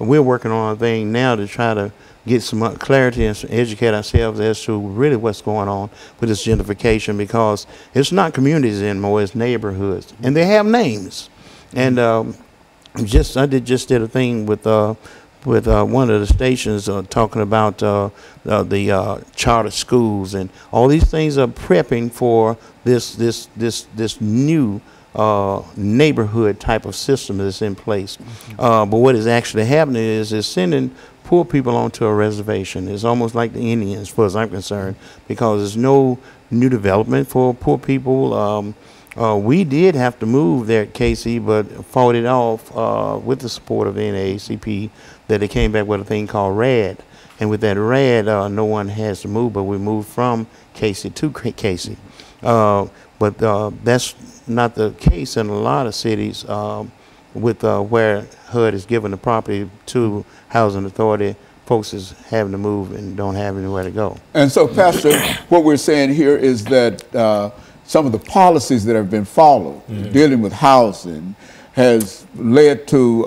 we're working on a thing now to try to get some clarity and educate ourselves as to really what's going on with this gentrification, because it's not communities anymore, it's neighborhoods, and they have names. And I just did a thing with one of the stations talking about the charter schools, and all these things are prepping for this new neighborhood type of system that's in place. But what is actually happening is it's sending poor people onto a reservation. It's almost like the Indians, as far as I'm concerned, because there's no new development for poor people. We did have to move there at KC, but fought it off with the support of the NAACP, that they came back with a thing called RAD. And with that RAD, no one has to move, but we moved from KC to KC. But that's not the case in a lot of cities with where HUD is giving the property to Housing Authority. Folks is having to move and don't have anywhere to go. And so, Pastor, what we're saying here is that some of the policies that have been followed dealing with housing has led to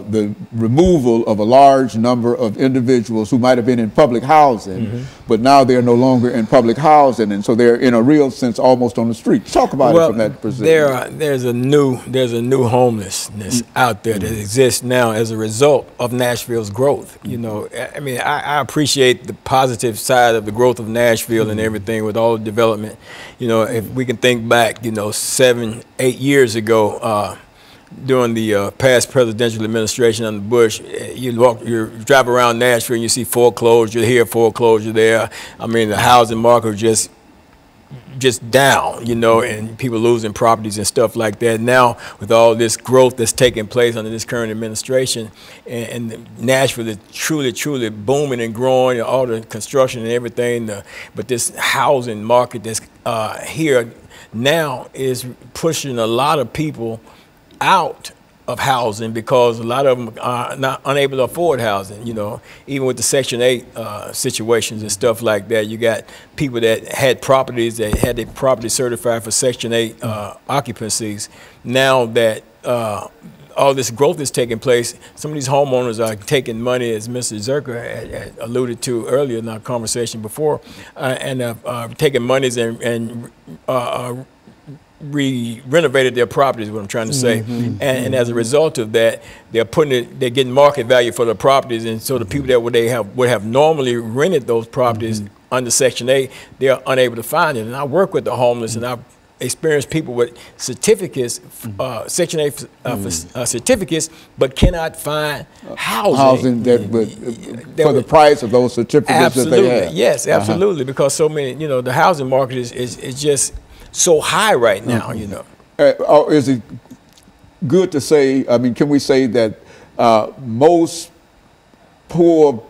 the removal of a large number of individuals who might have been in public housing, but now they're no longer in public housing, and so they're in a real sense almost on the street. Talk about it from that perspective. There's a new homelessness out there that exists now as a result of Nashville's growth. You know, I mean, I appreciate the positive side of the growth of Nashville and everything with all the development. You know, if we can think back, you know, 7, 8 years ago, during the past presidential administration under Bush, you drive around Nashville and you see foreclosure here, foreclosure there. I mean, the housing market just down, you know, and people losing properties and stuff like that. Now, with all this growth that's taking place under this current administration, and Nashville is truly booming and growing, all the construction and everything, but this housing market that's here now is pushing a lot of people out of housing, because a lot of them are unable to afford housing. You know, even with the Section 8 situations and stuff like that, you got people that had properties that had their property certified for Section 8 occupancies. Now that all this growth is taking place, some of these homeowners are taking money, as Mr. Zirker had alluded to earlier in our conversation before, and taking monies and renovated their properties, what I'm trying to say. And as a result of that, they're getting market value for the properties, and so the people that would have normally rented those properties under Section 8, they're unable to find it. And I work with the homeless, and I've experienced people with certificates, Section 8 certificates, but cannot find housing that for the price of those certificates that they have. Yes, absolutely, because so many, you know, the housing market is just so high right now, you know. Is it good to say, I mean, can we say that most poor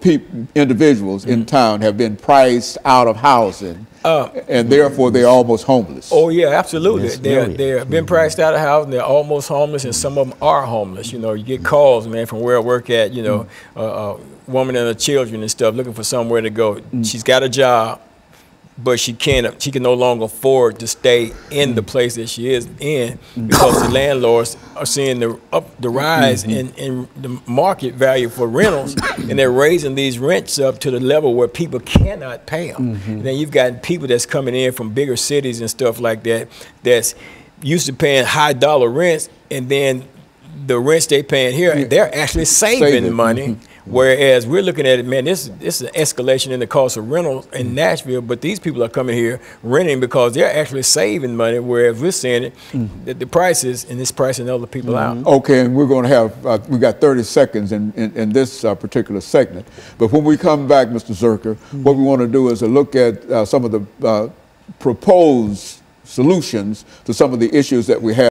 individuals in town have been priced out of housing, and therefore they're almost homeless? Oh yeah, absolutely. Yes, they're been priced out of housing, they're almost homeless, and some of them are homeless. You know, you get calls, man, from where I work at, you know, a woman and her children and stuff looking for somewhere to go. She's got a job, but she can no longer afford to stay in the place that she is in, because the landlords are seeing the rise in the market value for rentals, and they're raising these rents up to the level where people cannot pay them. And then you've got people that's coming in from bigger cities and stuff like that, that's used to paying high dollar rents, and then the rents they paying here, they're actually saving money. Whereas we're looking at it, man, this is an escalation in the cost of rentals in Nashville, but these people are coming here renting because they're actually saving money, whereas we're seeing it, that the prices, and it's pricing other people out. Okay, and we're going to have, we got 30 seconds in this particular segment. But when we come back, Mr. Zirker, what we want to do is to look at some of the proposed solutions to some of the issues that we have.